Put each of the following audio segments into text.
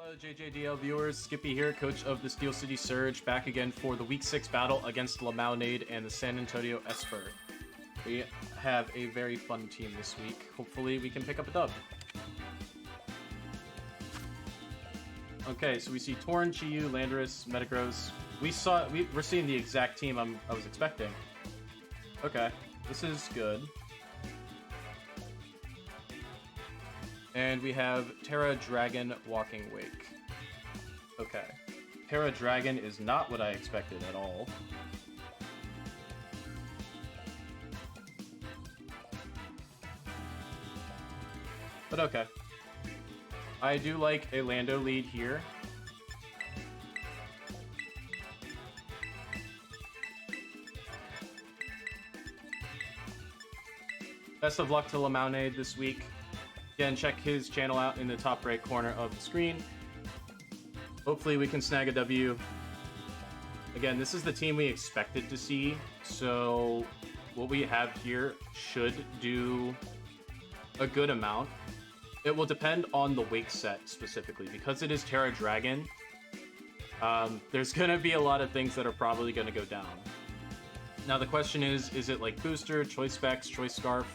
Hello JJDL viewers, Skippy here, coach of the Steel City Surge, back again for the Week 6 battle against Lamaunade and the San Antonio Esper. We have a very fun team this week. Hopefully we can pick up a dub. Okay, so we see Torn, Chiyu, Landorus, Metagross. We're seeing the exact team I was expecting. Okay, this is good. And we have Terra Dragon Walking Wake. Okay. Terra Dragon is not what I expected at all. But okay. I do like a Lando lead here. Best of luck to Lamaunade this week. Again, check his channel out in the top right corner of the screen. Hopefully we can snag a W. Again, this is the team we expected to see, so what we have here should do a good amount. It will depend on the Wake set specifically. Because it is Terra Dragon, there's going to be a lot of things that are probably going to go down. Now the question is it like Booster, Choice Specs, Choice Scarf?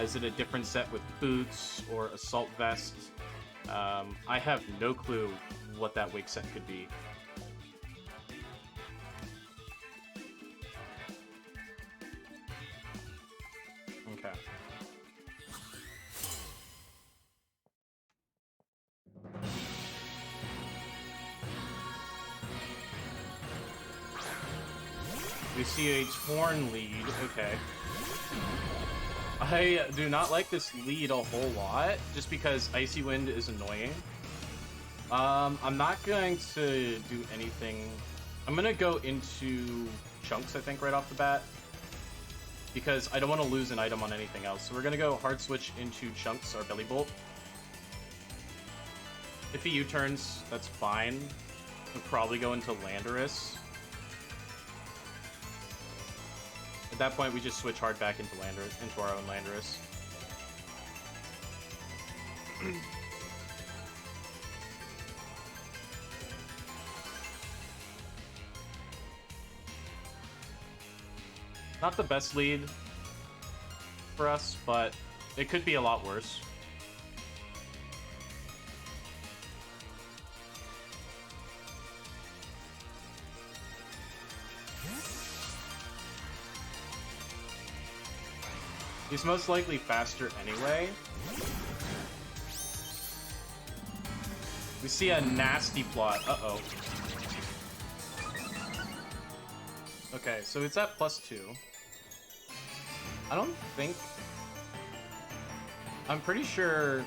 Is it a different set with boots or assault vest? I have no clue what that Wake set could be. Okay. We see a Torn lead. Okay. I do not like this lead a whole lot, just because Icy Wind is annoying. I'm not going to do anything. I'm going to go into Chunks, I think, right off the bat, because I don't want to lose an item on anything else. So we're going to go hard switch into Chunks, our Belly Bolt. If he U-turns, that's fine. We'll probably go into Landorus. At that point, we just switch hard back into our own Landorus. Not the best lead for us, but it could be a lot worse. He's most likely faster anyway. We see a nasty plot. Uh-oh. Okay, so it's at +2. I don't think... I'm pretty sure...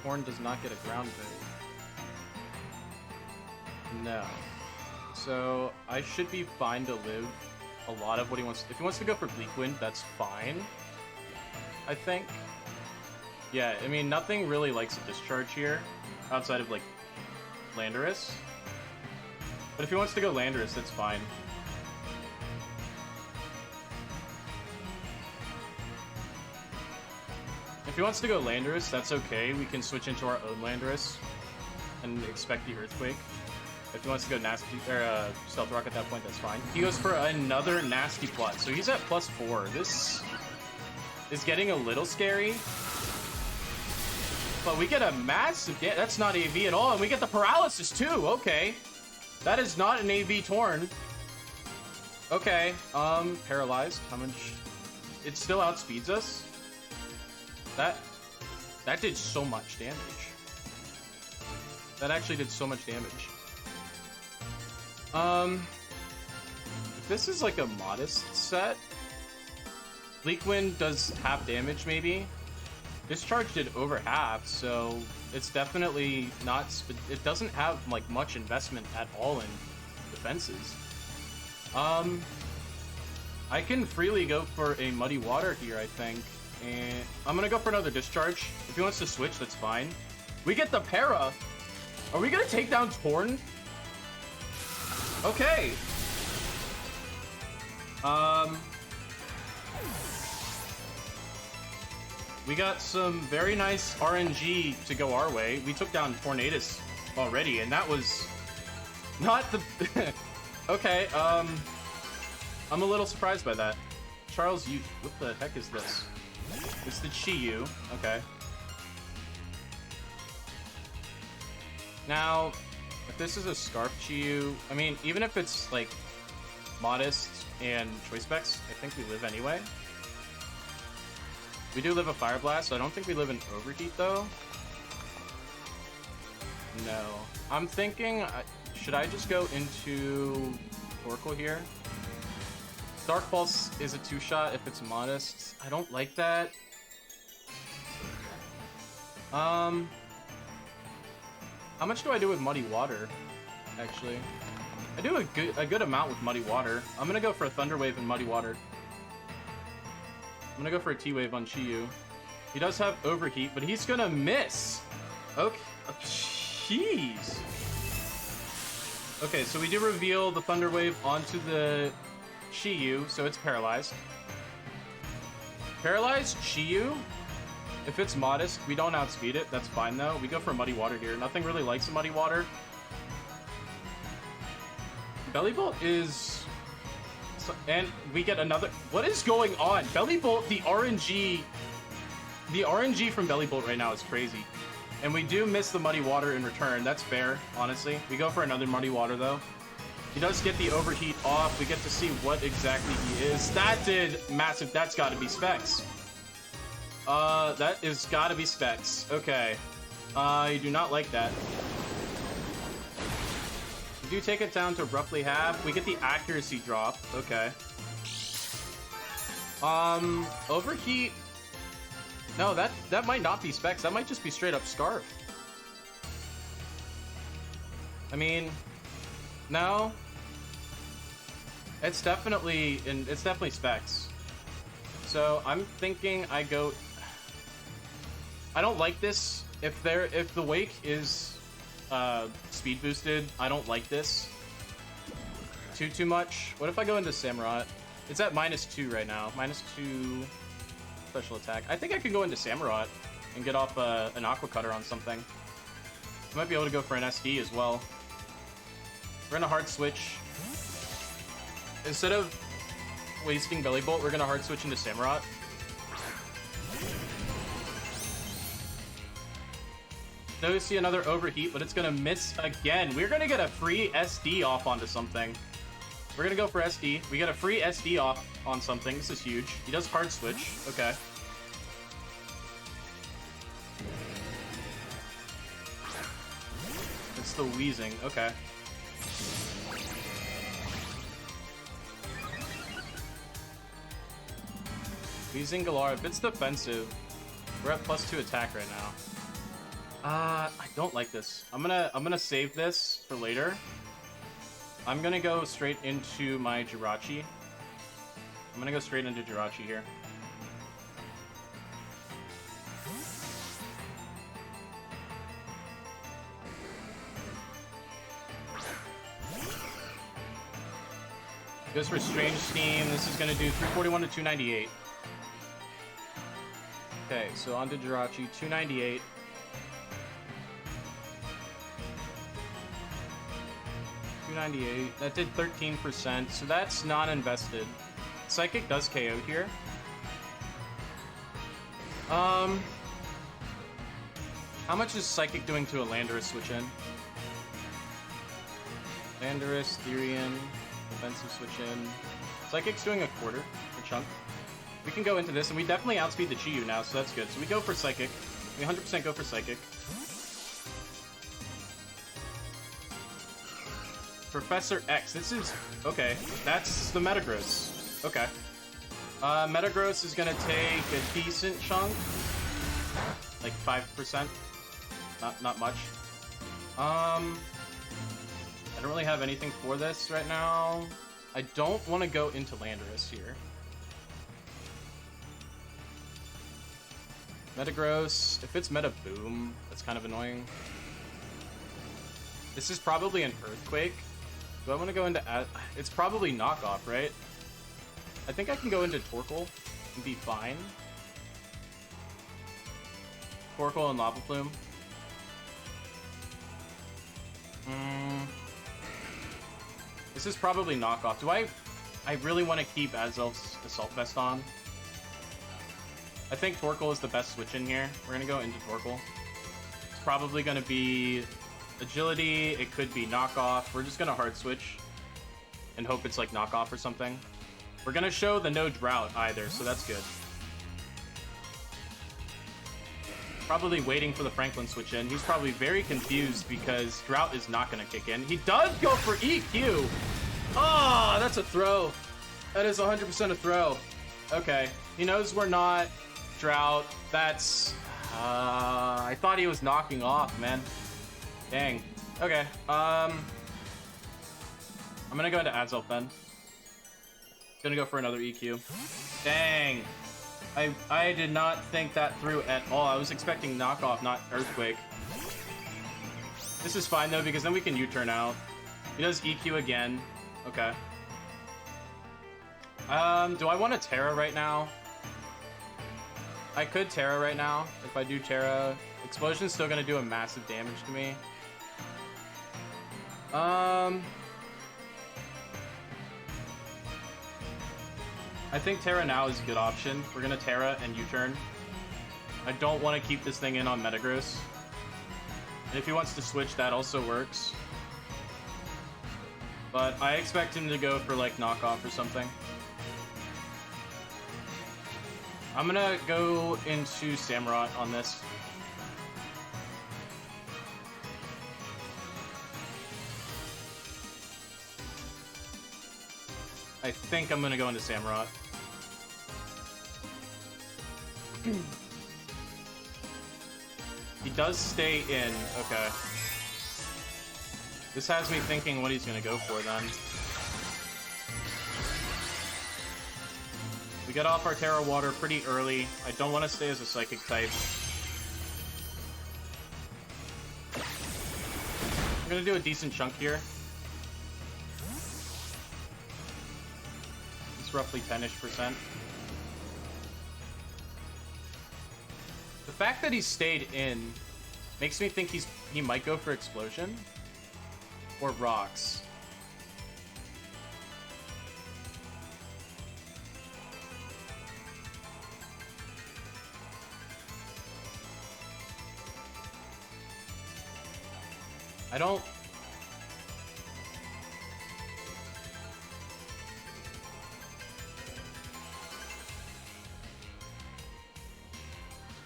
Horn does not get a ground bait. No. So, I should be fine to live a lot of what he wants. If he wants to go for Bleak Wind, that's fine, I think. Yeah, I mean, nothing really likes a discharge here, outside of, like, Landorus. But if he wants to go Landorus, that's fine. If he wants to go Landorus, that's okay. We can switch into our own Landorus and expect the Earthquake. If he wants to go nasty or Stealth Rock at that point, that's fine. He goes for another nasty plot, so he's at +4. This is getting a little scary. But we get a massive... That's not AV at all, and we get the paralysis too. Okay, that is not an AV Torn. Okay, paralyzed. How much? It still outspeeds us. That did so much damage. That actually did so much damage. If this is like a modest set, Bleak Wind does half damage maybe. Discharge did over half, so it's definitely not, it doesn't have like much investment at all in defenses. I can freely go for a Muddy Water here, I think, and I'm gonna go for another Discharge. If he wants to switch, that's fine. We get the para. Are we gonna take down Torn? Okay. we got some very nice RNG to go our way. We took down Tornadus already, and that was not the... Okay, I'm a little surprised by that. Charles, you... What the heck is this? It's the Chi-Yu. Okay. Now, if this is a Scarf Chi-Yu, I mean, even if it's, like, modest and choice specs, I think we live anyway. We do live a Fire Blast, so I don't think we live in Overheat, though. No. I'm thinking, should I just go into Torkoal here? Dark Pulse is a 2-shot if it's modest. I don't like that. How much do I do with Muddy Water, actually? I do a good amount with Muddy Water. I'm gonna go for a Thunder Wave and Muddy Water. I'm gonna go for a T-Wave on Chi-Yu. He does have Overheat, but he's gonna miss! Okay, jeez! Okay, so we do reveal the Thunder Wave onto the Chi-Yu, so it's paralyzed. Paralyzed Chi-Yu? If it's modest, we don't outspeed it. That's fine, though. We go for Muddy Water here. Nothing really likes a Muddy Water. Belly Bolt is... And we get another... What is going on? Belly Bolt, the RNG... The RNG from Belly Bolt right now is crazy. And we do miss the Muddy Water in return. That's fair, honestly. We go for another Muddy Water, though. He does get the Overheat off. We get to see what exactly he is. That did massive... That's got to be Specs. That is gotta be Specs. Okay. I do not like that. We do take it down to roughly half. We get the accuracy drop. Okay. Overheat. No, that might not be Specs. That might just be straight up Scarf. I mean, no. It's definitely Specs. So I'm thinking I go... I don't like this. If the Wake is speed boosted, I don't like this too much. What if I go into Samurott? It's at -2 right now. -2 special attack. I think I could go into Samurott and get off an Aqua Cutter on something. I might be able to go for an SD as well. We're gonna hard switch. Instead of wasting Belly Bolt, we're gonna hard switch into Samurott. No, you see another Overheat, but it's gonna miss again. We're gonna get a free SD off onto something. We're gonna go for SD. We get a free SD off on something. This is huge. He does hard switch. Okay. It's the wheezing. Okay. Wheezing Galar. If it's defensive, we're at +2 attack right now. I don't like this. I'm gonna save this for later. I'm gonna go straight into my Jirachi. I'm gonna go straight into Jirachi here. Goes for Strange Steam. This is gonna do 341 to 298. Okay, so on to Jirachi, 298. That did 13%, so that's not invested. Psychic does KO here. How much is Psychic doing to a Landorus switch in? Landorus, Therian, defensive switch in. Psychic's doing a quarter, a chunk. We can go into this, and we definitely outspeed the Chi-Yu now, so that's good. So we go for Psychic. We 100% go for Psychic. Professor X. This is... Okay. That's the Metagross. Okay. Metagross is gonna take a decent chunk. Like 5%. Not much. I don't really have anything for this right now. I don't want to go into Landorus here. Metagross. If it's Meta Boom, that's kind of annoying. This is probably an Earthquake. Do I want to go into... It's probably Knockoff, right? I think I can go into Torkoal and be fine. Torkoal and Lava Plume. This is probably knockoff. Do I really want to keep Azelf's Assault Vest on? I think Torkoal is the best switch in here. We're going to go into Torkoal. It's probably going to be Agility. It could be knockoff. We're just going to hard switch and hope it's like knockoff or something. We're going to show the no drought either, so that's good. Probably waiting for the Franklin switch in. He's probably very confused because drought is not going to kick in. He does go for EQ. Oh, that's a throw. That is 100% a throw. Okay. He knows we're not drought. That's... I thought he was knocking off, man. Dang. Okay. I'm going to go into Azelf then. Gonna go for another EQ. Dang. I did not think that through at all. I was expecting knockoff, not Earthquake. This is fine though, because then we can U-turn out. He does EQ again. Okay. Do I want to Terra right now? I could Terra right now. If I do Terra, Explosion's still gonna do a massive damage to me. I think Terra now is a good option. We're gonna Terra and U-turn. I don't want to keep this thing in on Metagross. And if he wants to switch, that also works. But I expect him to go for like knockoff or something. I'm gonna go into Samurott on this. I think I'm gonna go into Samurott. He does stay in. Okay. This has me thinking what he's gonna go for then. We get off our Terra Water pretty early. I don't want to stay as a Psychic type. I'm gonna do a decent chunk here. It's roughly 10-ish%. The fact that he stayed in makes me think he might go for Explosion or Rocks. I don't...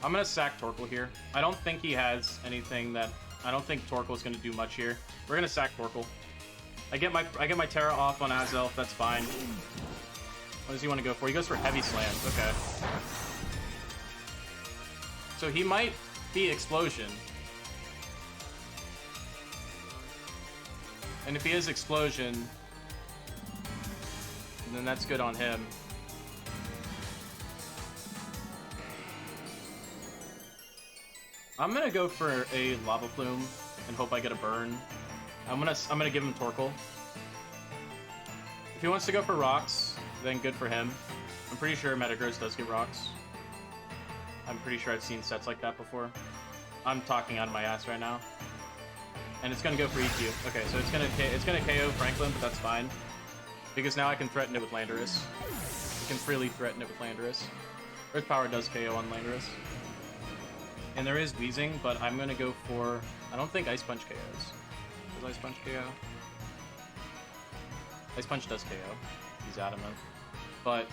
I'm gonna sack Torkoal here. I don't think he has anything that... I don't think Torkoal's gonna do much here. We're gonna sack Torkoal. I get my Terra off on Azelf, that's fine. What does he want to go for? He goes for Heavy Slam. Okay. So he might be Explosion. And if he is Explosion, then that's good on him. I'm gonna go for a Lava Plume and hope I get a burn. I'm gonna give him Torkoal. If he wants to go for Rocks, then good for him. I'm pretty sure Metagross does get Rocks. I'm pretty sure I've seen sets like that before. I'm talking out of my ass right now. And it's gonna go for EQ. Okay, so it's gonna KO Franklin, but that's fine. Because now I can threaten it with Landorus. I can freely threaten it with Landorus. Earth Power does KO on Landorus. And there is Wheezing, but I'm gonna go for... I don't think Ice Punch KOs. Does Ice Punch KO? Ice Punch does KO. He's adamant. But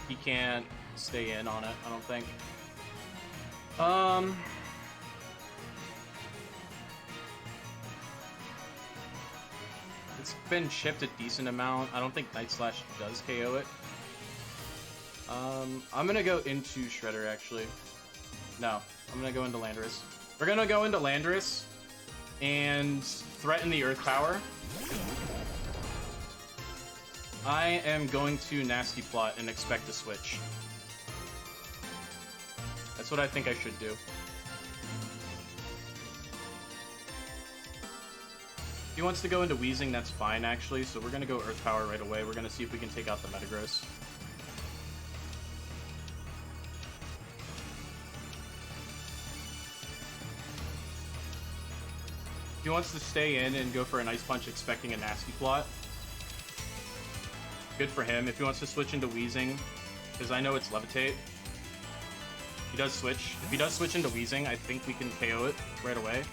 he can't stay in on it, I don't think. It's been chipped a decent amount. I don't think Night Slash does KO it. I'm gonna go into Shredder, actually. No, I'm gonna go into Landorus. We're gonna go into Landorus and threaten the Earth Power. I am going to Nasty Plot and expect a switch. That's what I think I should do. If he wants to go into Wheezing, that's fine, actually. So we're going to go Earth Power right away. We're going to see if we can take out the Metagross. He wants to stay in and go for an Ice Punch expecting a nasty plot. Good for him. If he wants to switch into Wheezing, because I know it's Levitate. He does switch. If he does switch into Wheezing, I think we can KO it right away.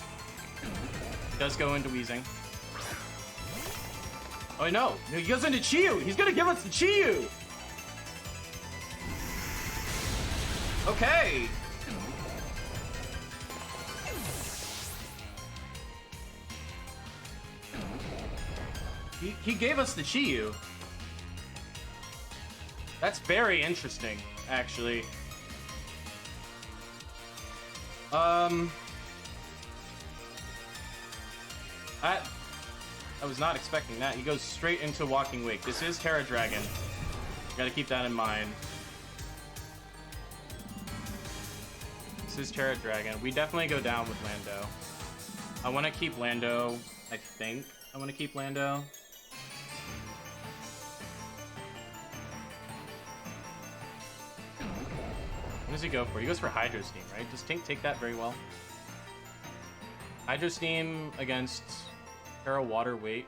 He does go into Wheezing. Oh, no. No, he goes into Chiyu. He's going to give us the Chiyu. Okay. He gave us the Chiyu. That's very interesting, actually. I was not expecting that. He goes straight into Walking Wake. This is Terra Dragon. Gotta keep that in mind. This is Terra Dragon. We definitely go down with Lando. I want to keep Lando. I think I want to keep Lando. What does he go for? He goes for Hydro Steam, right? Does Tink take that very well? Hydro Steam against Terra Water Weight.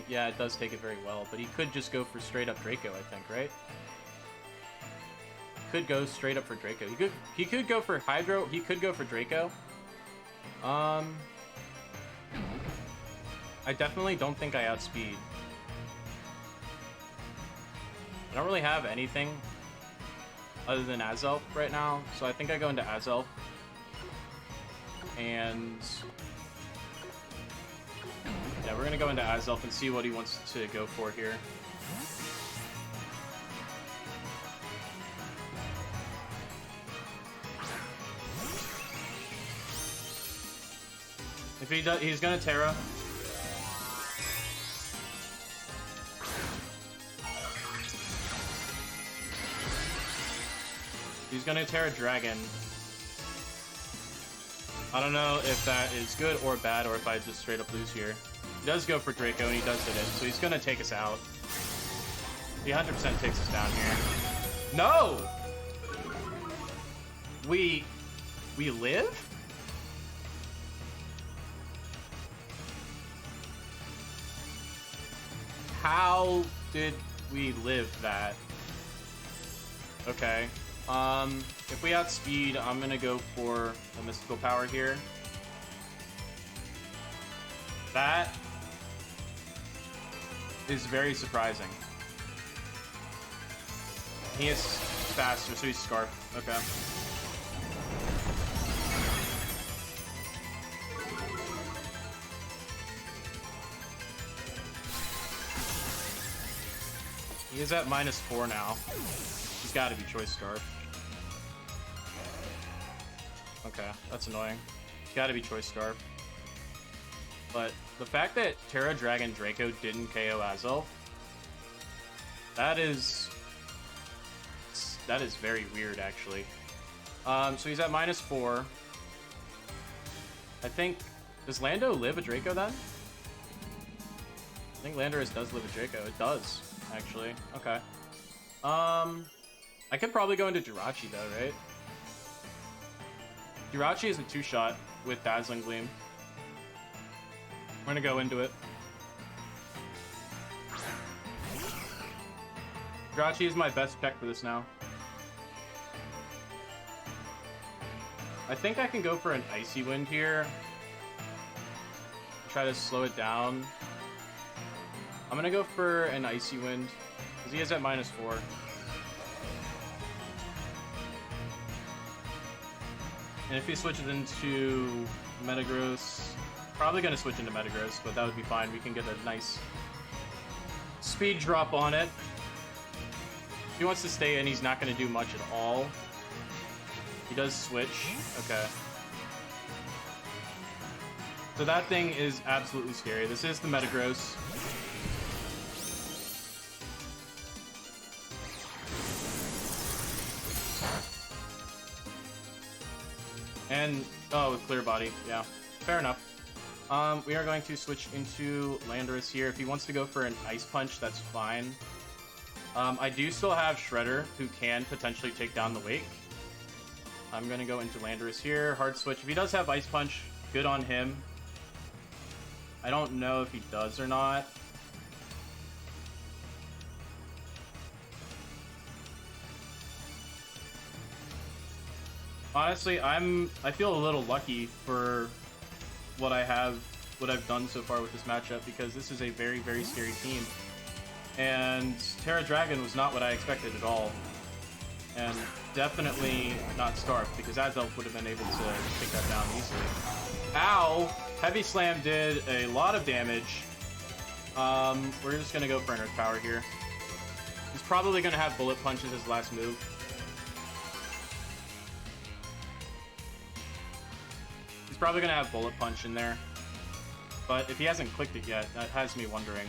Yeah, it does take it very well, but he could just go for straight up Draco, I think, right? Could go straight up for Draco. He could go for Hydro. He could go for Draco. I definitely don't think I outspeed. I don't really have anything other than Azelf right now, so I think I go into Azelf. And yeah, we're gonna go into Azelf and see what he wants to go for here. If he does, he's gonna Terra. He's gonna Terra Dragon. I don't know if that is good or bad, or if I just straight up lose here. He does go for Draco, and he does hit it, so he's gonna take us out. He 100% takes us down here. No! We live? How did we live that? Okay. If we outspeed, I'm gonna go for a Mystical Power here. That is very surprising. He is faster, so he's Scarf. Okay. He is at -4 now. He's got to be Choice Scarf. Okay, that's annoying. It's gotta be Choice Scarf. But the fact that Terra Dragon Draco didn't KO Azelf, that is very weird, actually. So he's at -4. I think, does Lando live a Draco then? I think Landorus does live a Draco. It does, actually. Okay. I could probably go into Jirachi though, right? Jirachi is a 2-shot with Dazzling Gleam. We're gonna go into it. Jirachi is my best pick for this now. I think I can go for an Icy Wind here. Try to slow it down. I'm gonna go for an Icy Wind, because he is at -4. And if he switches into Metagross, probably going to switch into Metagross, but that would be fine. We can get a nice speed drop on it. If he wants to stay in, he's not going to do much at all. He does switch. Okay. So that thing is absolutely scary. This is the Metagross. And, oh, with Clear Body, yeah. Fair enough. We are going to switch into Landorus here. If he wants to go for an Ice Punch, that's fine. I do still have Shredder, who can potentially take down the Wake. I'm going to go into Landorus here. Hard switch. If he does have Ice Punch, good on him. I don't know if he does or not. Honestly, I feel a little lucky for what I've done so far with this matchup, because this is a very, very scary team. And Terra Dragon was not what I expected at all. And definitely not Scarf, because Azelf would have been able to take that down easily. Ow! Heavy Slam did a lot of damage. We're just gonna go for an Earth Power here. He's probably gonna have Bullet Punch as his last move. He's probably gonna have Bullet Punch in there. But if he hasn't clicked it yet, that has me wondering.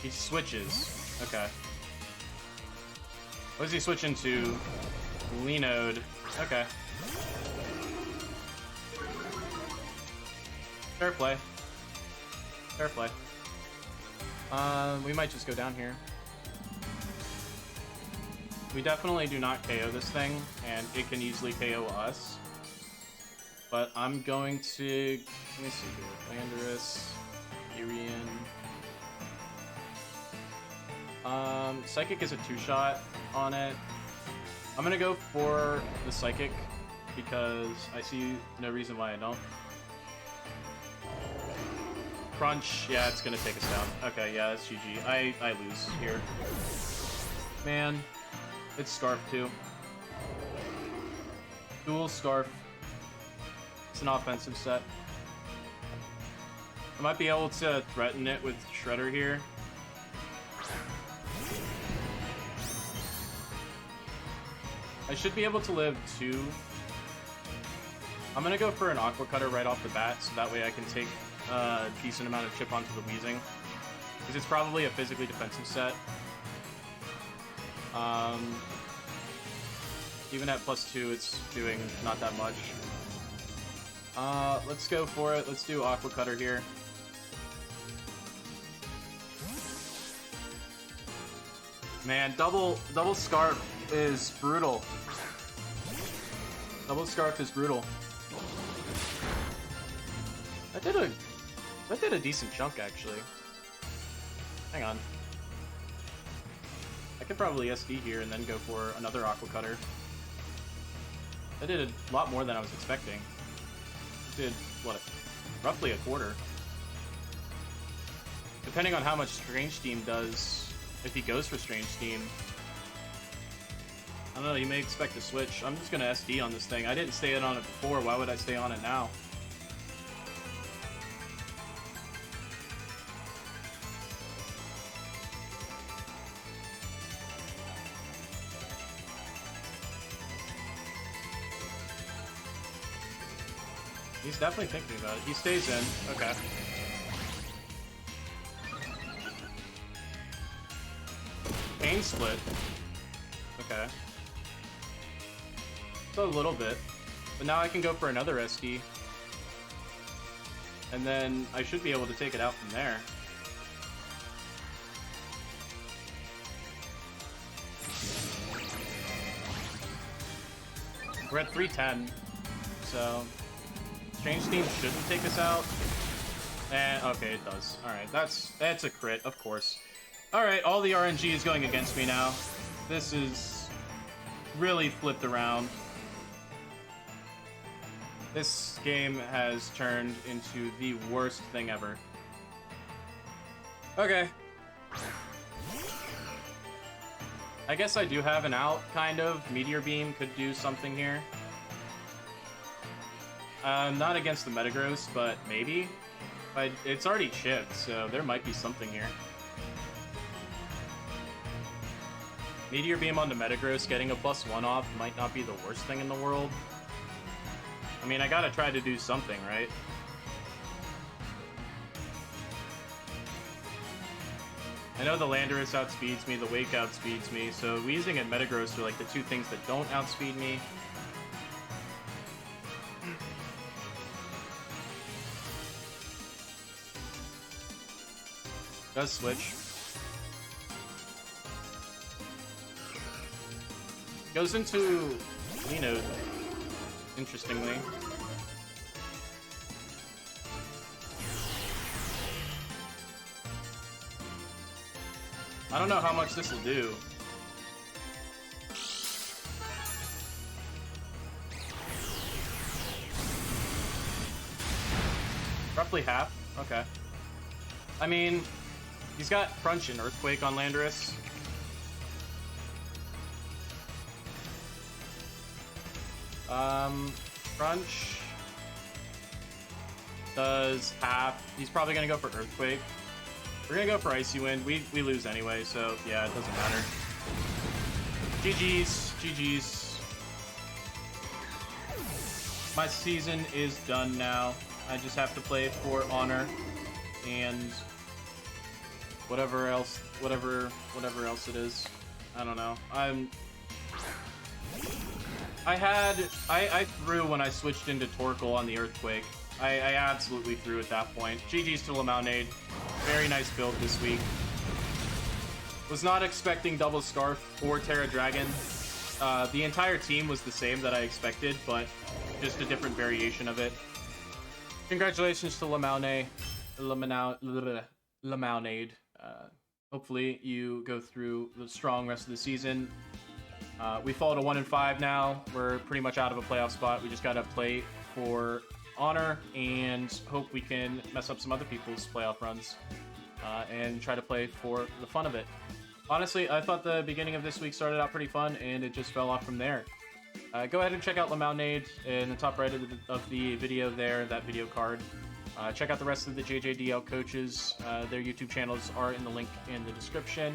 He switches. Okay. What does he switch into? Linode. Okay. Fair play. Fair play. We might just go down here. We definitely do not KO this thing, and it can easily KO us. But I'm going to... Let me see here. Landorus. Irian. Psychic is a 2-shot on it. I'm gonna go for the Psychic, because I see no reason why I don't. Crunch, yeah, it's gonna take us down. Okay, yeah, that's GG. I lose here. Man, it's Scarf too. Dual Scarf. It's an offensive set. I might be able to threaten it with Shredder here. I should be able to live 2. I'm gonna go for an Aqua Cutter right off the bat, so that way I can take a decent amount of chip onto the Weezing. Because it's probably a physically defensive set. Even at +2, it's doing not that much. Let's go for it. Let's do Aqua Cutter here. Man, double Scarf is brutal. Double Scarf is brutal. That did a decent chunk, actually. Hang on. I could probably SD here and then go for another Aqua Cutter. That did a lot more than I was expecting. It did, what, roughly a quarter. Depending on how much Strange Steam does, if he goes for Strange Steam, I don't know, you may expect a switch. I'm just gonna SD on this thing. I didn't stay on it before, why would I stay on it now? He's definitely thinking about it. He stays in. Okay. Pain Split. Okay. So a little bit. But now I can go for another SD. And then I should be able to take it out from there. We're at 310. So... Strange Steam shouldn't take us out. And okay, it does. Alright, that's a crit, of course. Alright, all the RNG is going against me now. This is really flipped around. This game has turned into the worst thing ever. Okay. I guess I do have an out, kind of. Meteor Beam could do something here. Not against the Metagross, but maybe. But it's already chipped, so there might be something here. Meteor Beam on the Metagross, getting a +1 off might not be the worst thing in the world. I mean, I gotta try to do something, right? I know the Landorus outspeeds me, the Wake outspeeds me, so Weezing and Metagross are like the two things that don't outspeed me. Does switch. Goes into Linode, interestingly. I don't know how much this will do. Roughly half. Okay. I mean, he's got Crunch and Earthquake on Landorus. Crunch does half. He's probably gonna go for Earthquake. We're gonna go for Icy Wind. We lose anyway, so yeah, it doesn't matter. GG's. GG's. My season is done now. I just have to play for honor and whatever else it is. I don't know. I threw when I switched into Torkoal on the Earthquake. I absolutely threw at that point. GG's to Lemonade. Very nice build this week. Was not expecting double Scarf or Terra Dragon. The entire team was the same that I expected, but just a different variation of it. Congratulations to Lemonade. Hopefully you go through the strong rest of the season. We fall to 1-5 now. We're pretty much out of a playoff spot. We just gotta play for honor and hope we can mess up some other people's playoff runs and try to play for the fun of it. Honestly, I thought the beginning of this week started out pretty fun and it just fell off from there. Go ahead and check out Lemonade in the top right of the video there, that video card. Check out the rest of the JJDL coaches. Their YouTube channels are in the link in the description.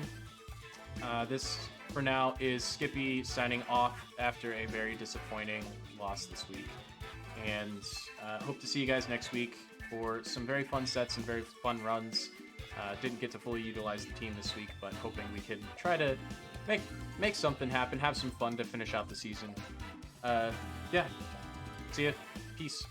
This, for now, is Skippy signing off after a very disappointing loss this week. And hope to see you guys next week for some very fun sets and very fun runs. Didn't get to fully utilize the team this week, but hoping we can try to make something happen, have some fun to finish out the season. Yeah. See ya. Peace.